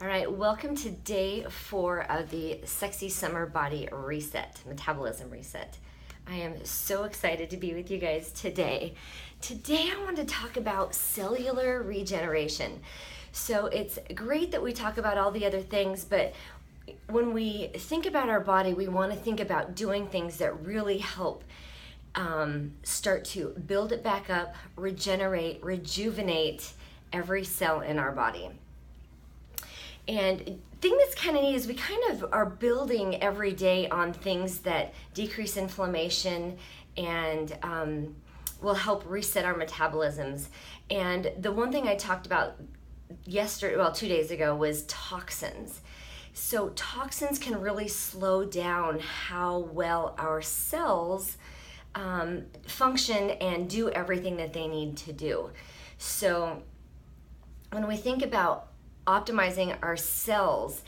All right, welcome to day 4 of the Sexy Summer Body Reset, Metabolism Reset. I am so excited to be with you guys today. Today I want to talk about cellular regeneration. So it's great that we talk about all the other things, but when we think about our body, we want to think about doing things that really help start to build it back up, regenerate, rejuvenate every cell in our body. And thing that's kind of neat is we kind of are building every day on things that decrease inflammation and will help reset our metabolisms. And the one thing I talked about 2 days ago was toxins. So toxins can really slow down how well our cells function and do everything that they need to do. So when we think about optimizing our cells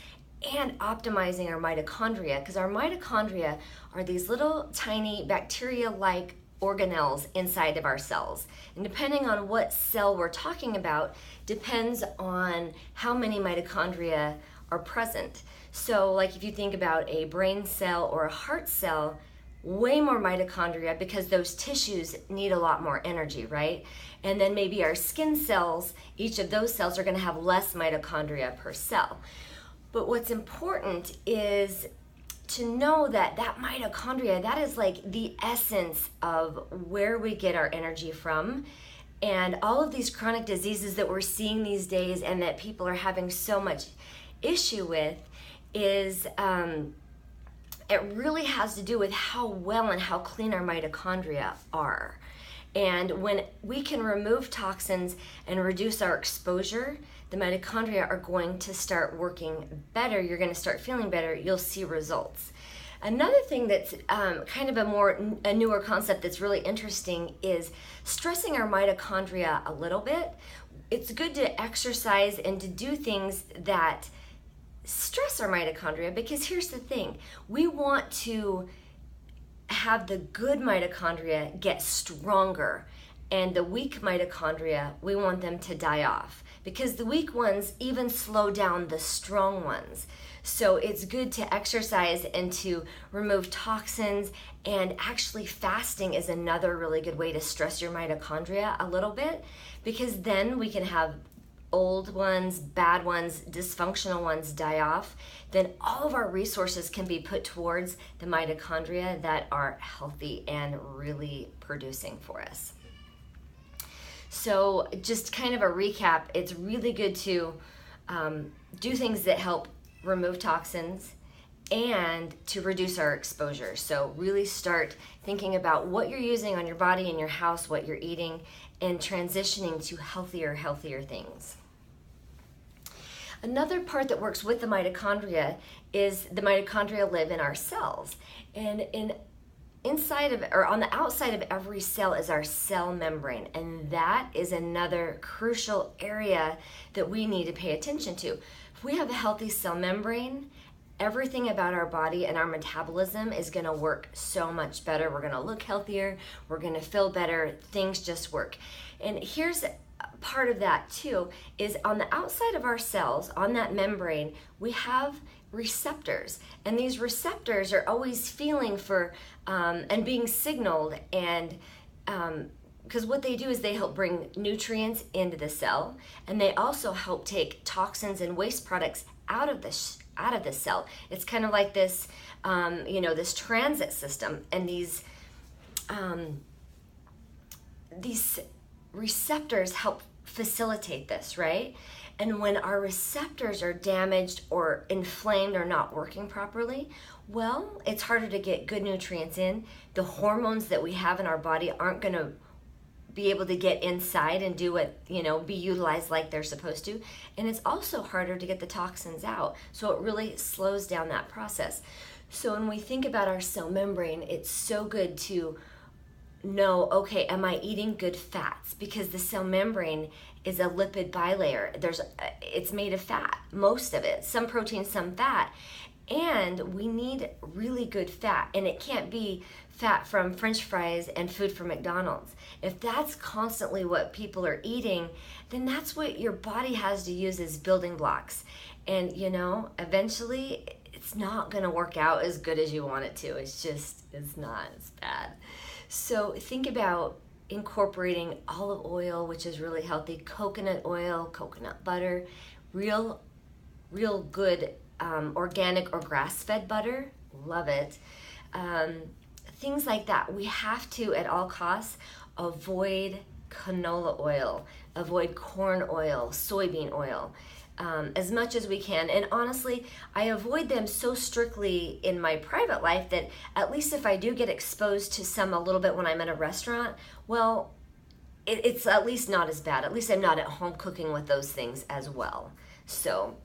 and optimizing our mitochondria, because our mitochondria are these little tiny bacteria-like organelles inside of our cells. And depending on what cell we're talking about, depends on how many mitochondria are present. So like if you think about a brain cell or a heart cell, way more mitochondria because those tissues need a lot more energy, right? And then maybe our skin cells, each of those cells are going to have less mitochondria per cell. But what's important is to know that mitochondria, that is like the essence of where we get our energy from. And all of these chronic diseases that we're seeing these days and that people are having so much issue with is it really has to do with how well and how clean our mitochondria are. And when we can remove toxins and reduce our exposure, the mitochondria are going to start working better. You're going to start feeling better. You'll see results. Another thing that's kind of a newer concept that's really interesting is stressing our mitochondria a little bit. It's good to exercise and to do things that stress our mitochondria, because here's the thing, we want to have the good mitochondria get stronger, and the weak mitochondria, we want them to die off, because the weak ones even slow down the strong ones. So it's good to exercise and to remove toxins, and actually fasting is another really good way to stress your mitochondria a little bit, because then we can have old ones, bad ones, dysfunctional ones die off. Then all of our resources can be put towards the mitochondria that are healthy and really producing for us. So just kind of a recap, it's really good to do things that help remove toxins and to reduce our exposure. So really start thinking about what you're using on your body, in your house, what you're eating, and transitioning to healthier things. Another part that works with the mitochondria is the mitochondria live in our cells. And on the outside of every cell is our cell membrane. And that is another crucial area that we need to pay attention to. If we have a healthy cell membrane, everything about our body and our metabolism is going to work so much better. We're going to look healthier. We're going to feel better. Things just work. And here's part of that too, is on the outside of our cells, on that membrane, we have receptors. And these receptors are always feeling for and being signaled. And because what they do is they help bring nutrients into the cell. And they also help take toxins and waste products out of the cell. It's kind of like this, this transit system, and these receptors help facilitate this, right? And when our receptors are damaged or inflamed or not working properly, well, it's harder to get good nutrients in. The hormones that we have in our body aren't going to be able to get inside and do what, be utilized like they're supposed to. And it's also harder to get the toxins out. So it really slows down that process. So when we think about our cell membrane, it's so good to know, okay, am I eating good fats? Because the cell membrane is a lipid bilayer. It's made of fat, most of it, some protein, some fat. And we need really good fat, and it can't be fat from French fries and food from McDonald's. If that's constantly what people are eating, then that's what your body has to use as building blocks. And eventually it's not going to work out as good as you want it to. It's not. It's bad. So think about incorporating olive oil, which is really healthy, coconut oil, coconut butter, real good organic or grass-fed butter. Love it. Things like that. We have to, at all costs, avoid canola oil, avoid corn oil, soybean oil, as much as we can. And honestly, I avoid them so strictly in my private life that at least if I do get exposed to some a little bit when I'm at a restaurant, well, it's at least not as bad. At least I'm not at home cooking with those things as well. So,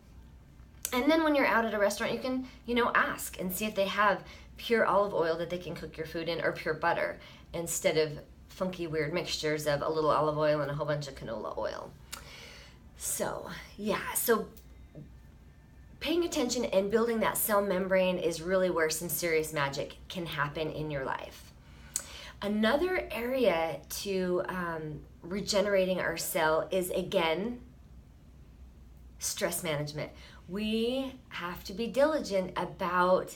and then when you're out at a restaurant, you can, ask and see if they have pure olive oil that they can cook your food in, or pure butter, instead of funky weird mixtures of a little olive oil and a whole bunch of canola oil. So paying attention and building that cell membrane is really where some serious magic can happen in your life. Another area to regenerating our cell is, again, stress management. We have to be diligent about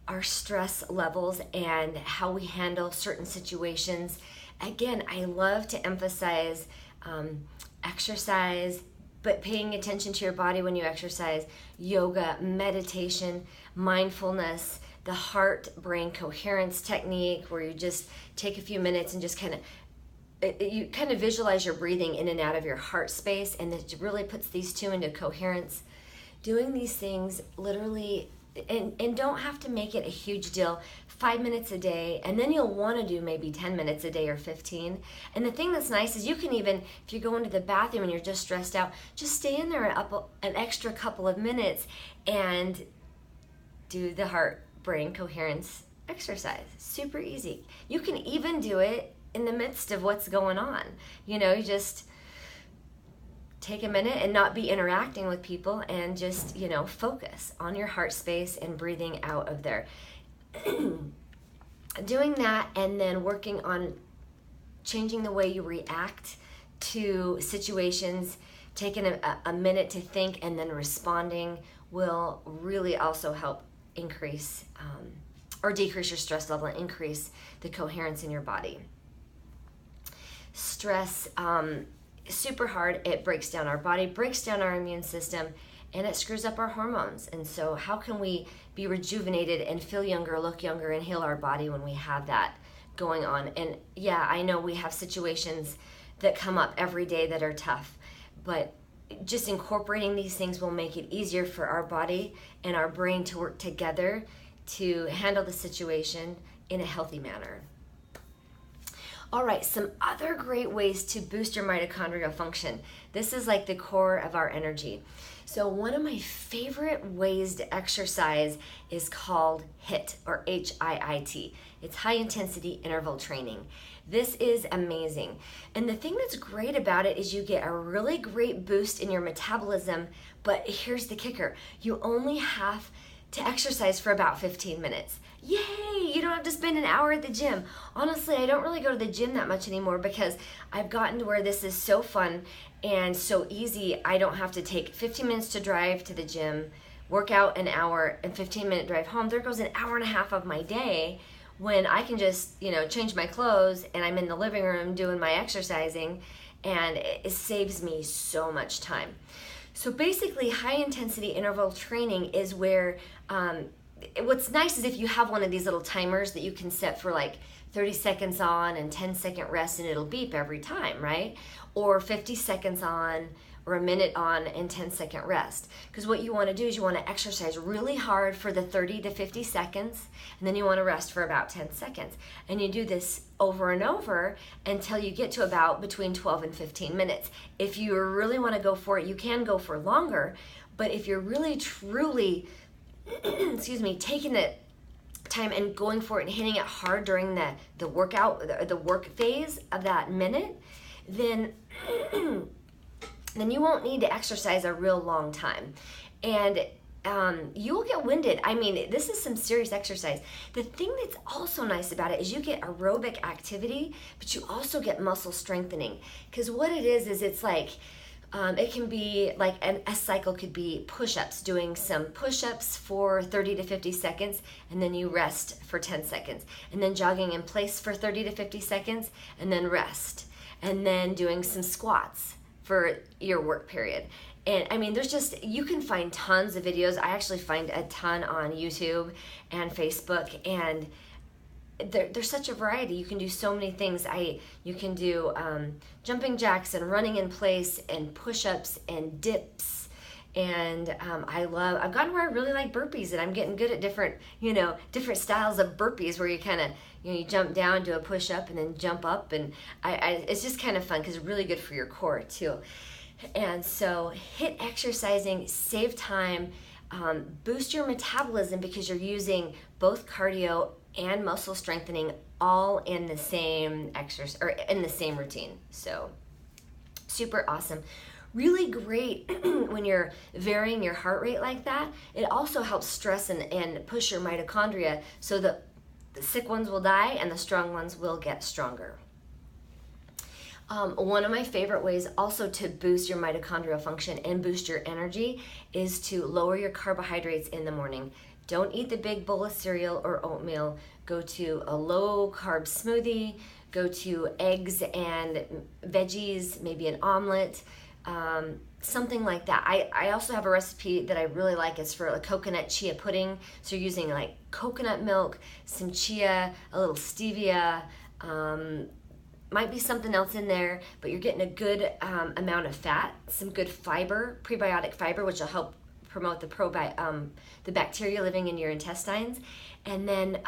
our stress levels and how we handle certain situations. Again, I love to emphasize exercise, but paying attention to your body when you exercise, yoga, meditation, mindfulness, the heart-brain coherence technique, where you just take a few minutes and just kind of visualize your breathing in and out of your heart space, and it really puts these two into coherence. Doing these things literally, and don't have to make it a huge deal, 5 minutes a day, and then you'll want to do maybe 10 minutes a day or 15. And the thing that's nice is you can even, if you go into the bathroom and you're just stressed out, just stay in there an extra couple of minutes and do the heart-brain coherence exercise. Super easy. You can even do it in the midst of what's going on. You just take a minute and not be interacting with people, and just, focus on your heart space and breathing out of there. Doing that, and then working on changing the way you react to situations, taking a minute to think and then responding, will really also help increase or decrease your stress level and increase the coherence in your body. Stress, super hard. It breaks down our body, breaks down our immune system, and it screws up our hormones. And so how can we be rejuvenated and feel younger, look younger, and heal our body when we have that going on? And yeah, I know we have situations that come up every day that are tough, but just incorporating these things will make it easier for our body and our brain to work together to handle the situation in a healthy manner. All right, some other great ways to boost your mitochondrial function. This is like the core of our energy. So one of my favorite ways to exercise is called HIIT, or HIIT. It's high intensity interval training. This is amazing. And the thing that's great about it is you get a really great boost in your metabolism, but here's the kicker. You only have to exercise for about 15 minutes. Yay! You don't have to spend an hour at the gym. Honestly, I don't really go to the gym that much anymore because I've gotten to where this is so fun and so easy. I don't have to take 15 minutes to drive to the gym, work out an hour, and 15-minute drive home. There goes an hour and a half of my day when I can just, change my clothes and I'm in the living room doing my exercising, and it saves me so much time. So basically, high-intensity interval training is where, what's nice is if you have one of these little timers that you can set for like 30 seconds on and 10-second rest, and it'll beep every time, right? Or 50 seconds on, or a minute on and 10-second rest. Because what you want to do is you want to exercise really hard for the 30 to 50 seconds, and then you want to rest for about 10 seconds. And you do this over and over until you get to about between 12 and 15 minutes. If you really want to go for it, you can go for longer, but if you're really truly taking the time and going for it and hitting it hard during the workout, the work phase of that minute, then you won't need to exercise a real long time. And you will get winded. I mean, this is some serious exercise. The thing that's also nice about it is you get aerobic activity, but you also get muscle strengthening. Because what it is it's like, It can be like a cycle could be push-ups, doing some push-ups for 30 to 50 seconds, and then you rest for 10 seconds. And then jogging in place for 30 to 50 seconds, and then rest. And then doing some squats for your work period. And I mean, you can find tons of videos. I actually find a ton on YouTube and Facebook, and there's such a variety. You can do so many things. You can do jumping jacks and running in place and push-ups and dips. And I've gotten where I really like burpees, and I'm getting good at different styles of burpees where you kind of, you jump down, do a push-up, and then jump up. And it's just kind of fun because it's really good for your core too. And so HIIT exercising, save time, boost your metabolism because you're using both cardio and muscle strengthening all in the same exercise or in the same routine. So super awesome. Really great when you're varying your heart rate like that. It also helps stress and push your mitochondria so that the sick ones will die and the strong ones will get stronger. One of my favorite ways also to boost your mitochondrial function and boost your energy is to lower your carbohydrates in the morning. Don't eat the big bowl of cereal or oatmeal. Go to a low carb smoothie, go to eggs and veggies, maybe an omelet, something like that. I also have a recipe that I really like. It's for a coconut chia pudding. So you're using like coconut milk, some chia, a little stevia, might be something else in there, but you're getting a good amount of fat, some good fiber, prebiotic fiber, which will help promote the bacteria living in your intestines. And then,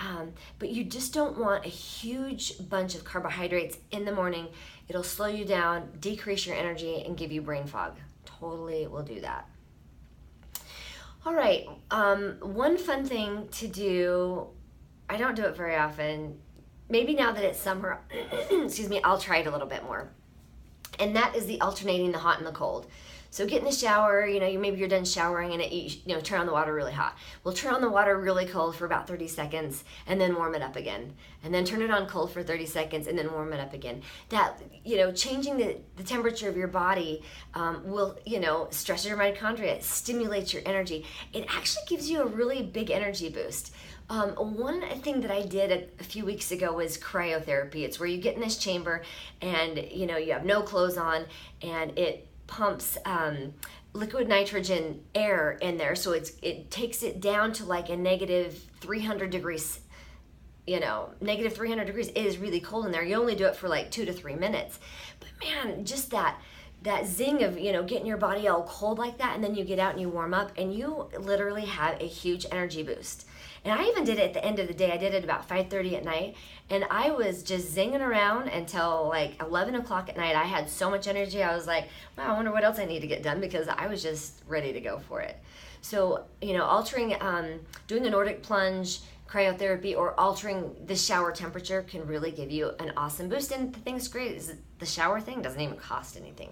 but you just don't want a huge bunch of carbohydrates in the morning. It'll slow you down, decrease your energy, and give you brain fog. Totally will do that. All right, one fun thing to do, I don't do it very often, maybe now that it's summer, excuse me, I'll try it a little bit more. And that is the alternating the hot and the cold. So get in the shower, maybe you're done showering and turn on the water really hot. Well, turn on the water really cold for about 30 seconds and then warm it up again. And then turn it on cold for 30 seconds and then warm it up again. That, changing the temperature of your body will, stress your mitochondria, stimulates your energy. It actually gives you a really big energy boost. One thing that I did a few weeks ago was cryotherapy. It's where you get in this chamber and, you have no clothes on, and it pumps liquid nitrogen air in there, so it takes it down to like a negative 300 degrees. Negative 300 degrees is really cold in there. You only do it for like 2 to 3 minutes, but man, just that zing of getting your body all cold like that, and then you get out and you warm up, and you literally have a huge energy boost. And I even did it at the end of the day. I did it about 5:30 at night, and I was just zinging around until like 11 o'clock at night. I had so much energy. I was like, wow, I wonder what else I need to get done, because I was just ready to go for it. So, altering, doing a Nordic plunge, cryotherapy, or altering the shower temperature can really give you an awesome boost. And the thing's great is the shower thing doesn't even cost anything.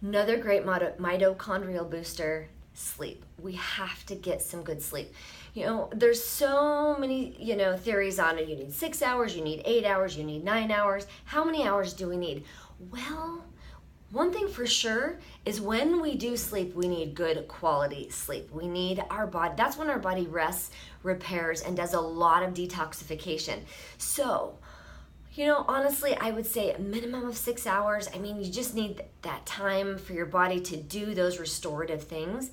Another great mitochondrial booster, sleep. We have to get some good sleep. There's so many, theories on it. You need 6 hours, you need 8 hours, you need 9 hours. How many hours do we need? Well, one thing for sure is when we do sleep, we need good quality sleep. We need our body, that's when our body rests, repairs, and does a lot of detoxification. So, honestly, I would say a minimum of 6 hours. I mean, you just need that time for your body to do those restorative things.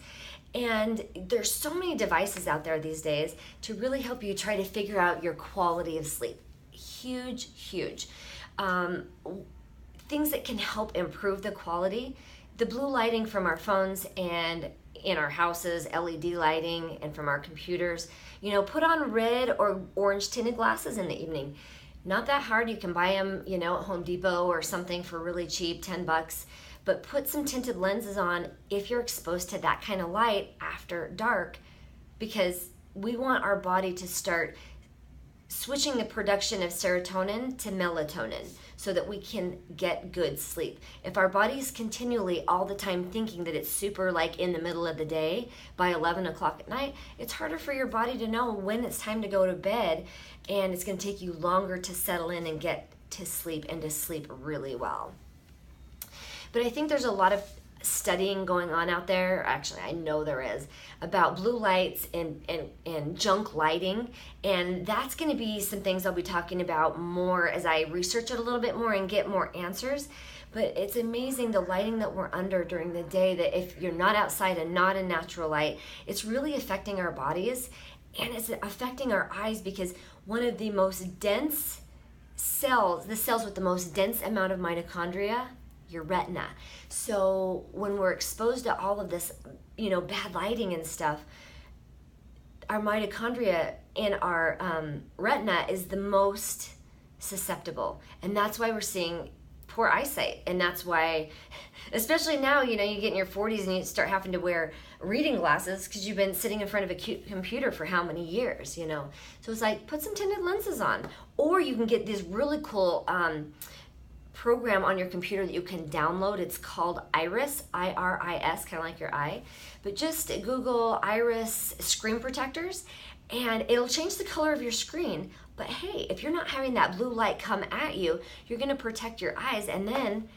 And there's so many devices out there these days to really help you try to figure out your quality of sleep. Huge, huge. Things that can help improve the quality. The blue lighting from our phones and in our houses, LED lighting, and from our computers. Put on red or orange tinted glasses in the evening. Not that hard. You can buy them, at Home Depot or something for really cheap, $10. But put some tinted lenses on if you're exposed to that kind of light after dark, because we want our body to start switching the production of serotonin to melatonin so that we can get good sleep. If our body's continually all the time thinking that it's super like in the middle of the day by 11 o'clock at night, it's harder for your body to know when it's time to go to bed, and it's going to take you longer to settle in and get to sleep and to sleep really well. But I think there's a lot of studying going on out there, actually I know there is, about blue lights and junk lighting, and that's going to be some things I'll be talking about more as I research it a little bit more and get more answers. But it's amazing the lighting that we're under during the day, that if you're not outside and not in natural light, it's really affecting our bodies, and it's affecting our eyes, because one of the most dense cells, the cells with the most dense amount of mitochondria, your retina. So when we're exposed to all of this, bad lighting and stuff, our mitochondria in our retina is the most susceptible. And that's why we're seeing poor eyesight. And that's why, especially now, you get in your 40s and you start having to wear reading glasses because you've been sitting in front of a computer for how many years, So it's like, put some tinted lenses on. Or you can get this really cool program on your computer that you can download. It's called Iris, I-R-I-S, kind of like your eye. But just Google Iris screen protectors, and it'll change the color of your screen. But hey, if you're not having that blue light come at you, you're going to protect your eyes, and then,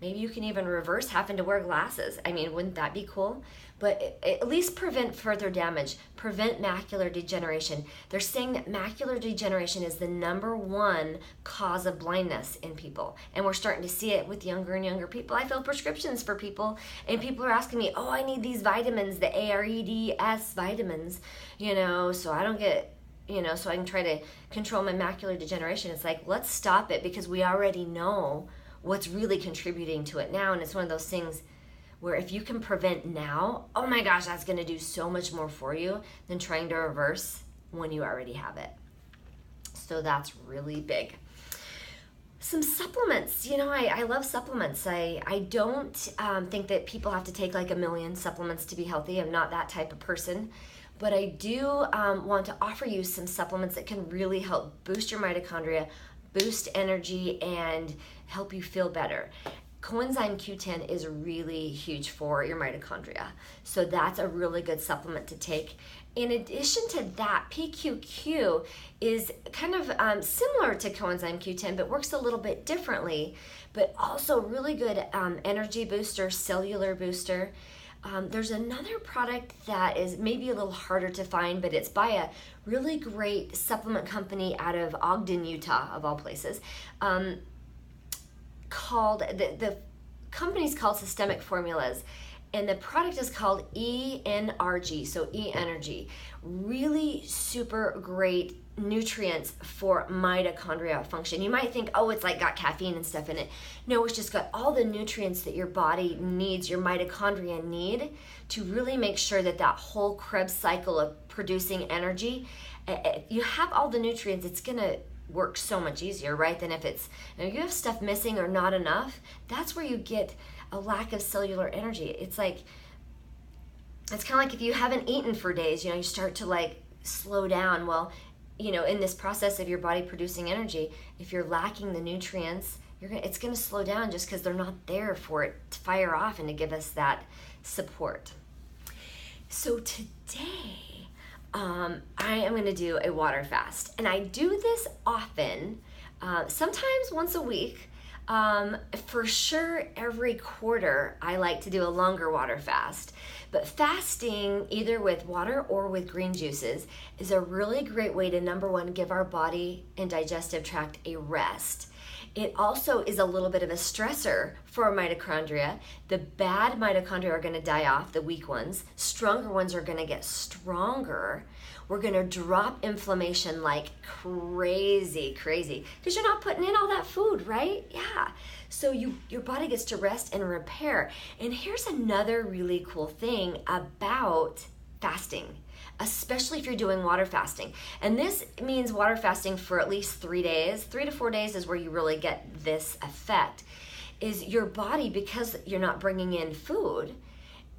maybe you can even reverse having to wear glasses. I mean, wouldn't that be cool? But at least prevent further damage, prevent macular degeneration. They're saying that macular degeneration is the #1 cause of blindness in people. And we're starting to see it with younger and younger people. I fill prescriptions for people, and people are asking me, I need these vitamins, the AREDS vitamins, so I don't get, so I can try to control my macular degeneration. It's like, let's stop it, because we already know what's really contributing to it now. And it's one of those things where if you can prevent now, oh my gosh, that's going to do so much more for you than trying to reverse when you already have it. So that's really big. Some supplements, I love supplements. I don't think that people have to take like a million supplements to be healthy. I'm not that type of person. But I do want to offer you some supplements that can really help boost your mitochondria, boost energy, and help you feel better. Coenzyme Q10 is really huge for your mitochondria. So that's a really good supplement to take. In addition to that, PQQ is kind of similar to coenzyme Q10, but works a little bit differently, but also really good energy booster, cellular booster. There's another product that is maybe a little harder to find, but it's by a really great supplement company out of Ogden, Utah, of all places, called, the company's called Systemic Formulas, and the product is called ENRG, so E-Energy. Really super great nutrients for mitochondria function. You might think, it's like got caffeine and stuff in it. No, it's just got all the nutrients that your body needs, your mitochondria need, to really make sure that whole Krebs cycle of producing energy, you have all the nutrients, it's gonna work so much easier, right? Than if you have stuff missing or not enough, that's where you get a lack of cellular energy. It's kind of like if you haven't eaten for days, you start to slow down. Well, in this process of your body producing energy, if you're lacking the nutrients, it's going to slow down just because they're not there for it to fire off and to give us that support. So today, I am going to do a water fast, and I do this often, sometimes once a week. For sure, every quarter, I like to do a longer water fast. But fasting, either with water or with green juices, is a really great way to, #1, give our body and digestive tract a rest. It also is a little bit of a stressor for our mitochondria. The bad mitochondria are going to die off, the weak ones. Stronger ones are going to get stronger. We're going to drop inflammation like crazy, because you're not putting in all that food, right? Yeah. So your body gets to rest and repair. And here's another really cool thing about fasting, especially if you're doing water fasting. And this means water fasting for at least 3 days. 3 to 4 days is where you really get this effect. Is your body, because you're not bringing in food,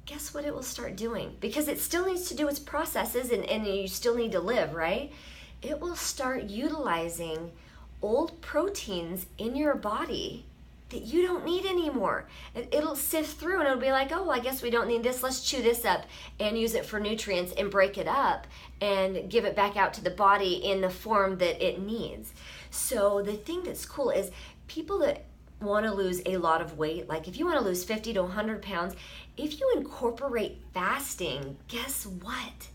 guess what it will start doing? Because it still needs to do its processes, and you still need to live, right? It will start utilizing old proteins in your body that you don't need anymore. It'll sift through and it'll be like, I guess we don't need this. Let's chew this up and use it for nutrients and break it up and give it back out to the body in the form that it needs. So the thing that's cool is people that want to lose a lot of weight, like if you want to lose 50 to 100 pounds, if you incorporate fasting, guess what?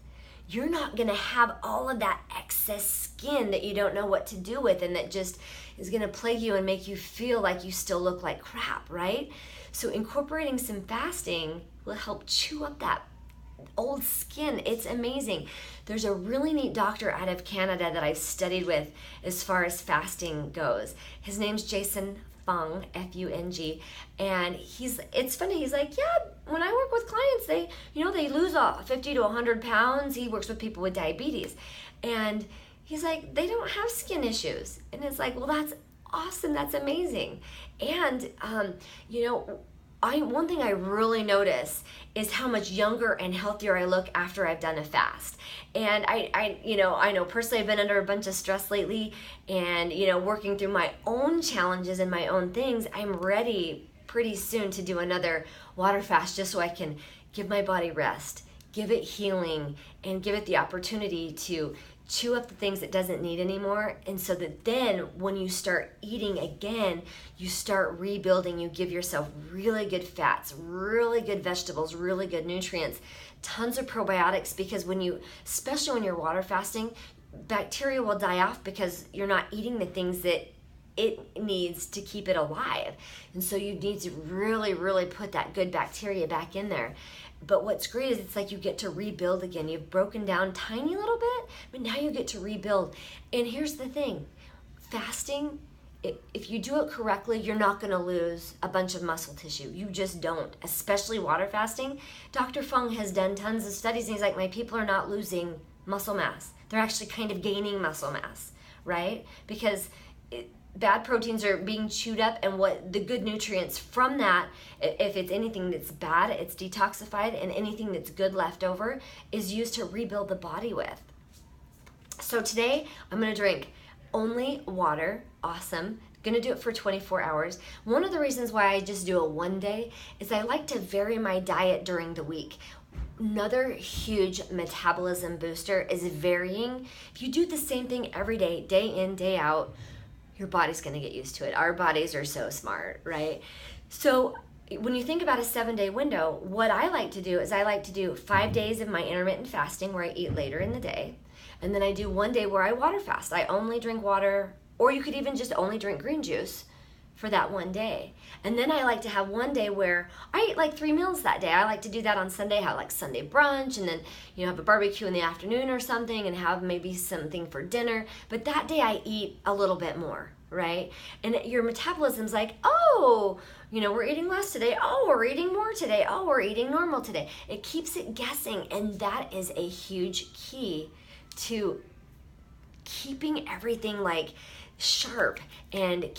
You're not going to have all of that excess skin that you don't know what to do with and that just is going to plague you and make you feel like you still look like crap, right? So incorporating some fasting will help chew up that old skin. It's amazing. There's a really neat doctor out of Canada that I've studied with as far as fasting goes. His name's Jason Fung, F-U-N-G, and it's funny, he's like, yeah, when I work with clients, they lose 50 to 100 pounds. He works with people with diabetes, and he's like, they don't have skin issues. And it's like, well, that's awesome, that's amazing. And one thing I really notice is how much younger and healthier I look after I've done a fast. And I know personally I've been under a bunch of stress lately, and working through my own challenges and my own things. I'm ready pretty soon to do another water fast just so I can give my body rest, give it healing, and give it the opportunity to chew up the things it doesn't need anymore. And so that then when you start eating again, you start rebuilding. You give yourself really good fats, really good vegetables, really good nutrients, tons of probiotics, because especially when you're water fasting, bacteria will die off because you're not eating the things that it needs to keep it alive. And so you need to really, really put that good bacteria back in there. But what's great is it's like you get to rebuild again. You've broken down tiny little bit, but now you get to rebuild. And here's the thing, fasting, if you do it correctly, you're not going to lose a bunch of muscle tissue. You just don't, especially water fasting. Dr. Fung has done tons of studies, and he's like, my people are not losing muscle mass. They're actually kind of gaining muscle mass, right? Because bad proteins are being chewed up, and what the good nutrients from that, if it's anything that's bad, it's detoxified, and anything that's good left over is used to rebuild the body with. So today I'm going to drink only water. Awesome. Going to do it for 24 hours. One of the reasons why I just do it one day is I like to vary my diet during the week. Another huge metabolism booster is varying. If you do the same thing every day, day in, day out, your body's going to get used to it. Our bodies are so smart, right? So when you think about a 7-day window, what I like to do is I like to do 5 days of my intermittent fasting where I eat later in the day. And then I do 1 day where I water fast. I only drink water, or you could even just only drink green juice for that 1 day. And then I like to have 1 day where I eat like 3 meals that day. I like to do that on Sunday, have like Sunday brunch, and then have a barbecue in the afternoon or something, and have maybe something for dinner. But that day I eat a little bit more, right? And your metabolism's like, oh, we're eating less today. Oh, we're eating more today. Oh, we're eating normal today. It keeps it guessing, and that is a huge key to keeping everything like sharp, and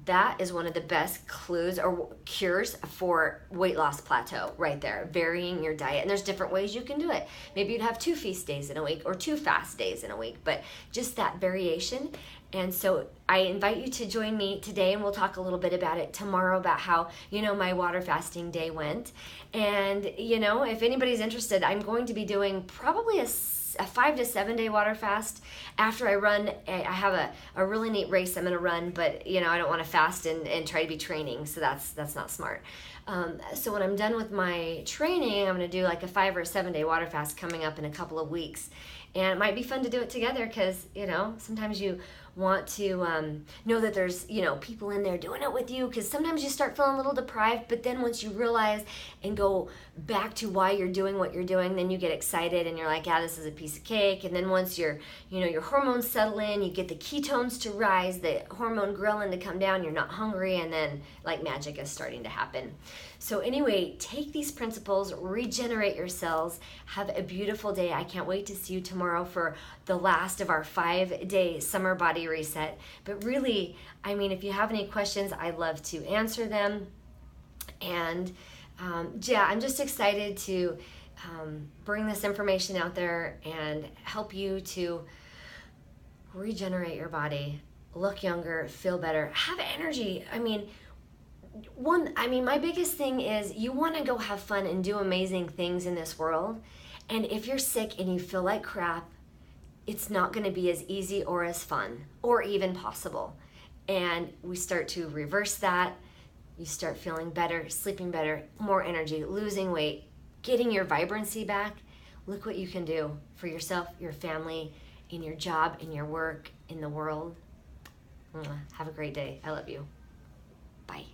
that is one of the best clues or cures for weight loss plateau right there, varying your diet. And there's different ways you can do it. Maybe you'd have 2 feast days in a week or 2 fast days in a week, but just that variation. And so I invite you to join me today, and we'll talk a little bit about it tomorrow about how, my water fasting day went. And, if anybody's interested, I'm going to be doing probably a 5 to 7 day water fast after I run. I have a really neat race I'm going to run, but I don't want to fast and try to be training, so that's not smart. So when I'm done with my training, I'm going to do like a 5 or 7 day water fast coming up in a couple of weeks. And it might be fun to do it together because, sometimes you want to know that there's, people in there doing it with you, because sometimes you start feeling a little deprived, but then once you realize and go back to why you're doing what you're doing, then you get excited and you're like, yeah, this is a piece of cake. And then once your hormones settle in, you get the ketones to rise, the hormone ghrelin to come down, you're not hungry, and then like magic is starting to happen. So anyway, take these principles, regenerate your cells, have a beautiful day. I can't wait to see you tomorrow for the last of our 5-day summer body reset. But really, if you have any questions, I'd love to answer them. And I'm just excited to bring this information out there and help you to regenerate your body, look younger, feel better, have energy. My biggest thing is you want to go have fun and do amazing things in this world. And if you're sick and you feel like crap, it's not going to be as easy or as fun or even possible. and we start to reverse that. You start feeling better, sleeping better, more energy, losing weight, getting your vibrancy back. Look what you can do for yourself, your family, in your job, in your work, in the world. Have a great day. I love you. Bye.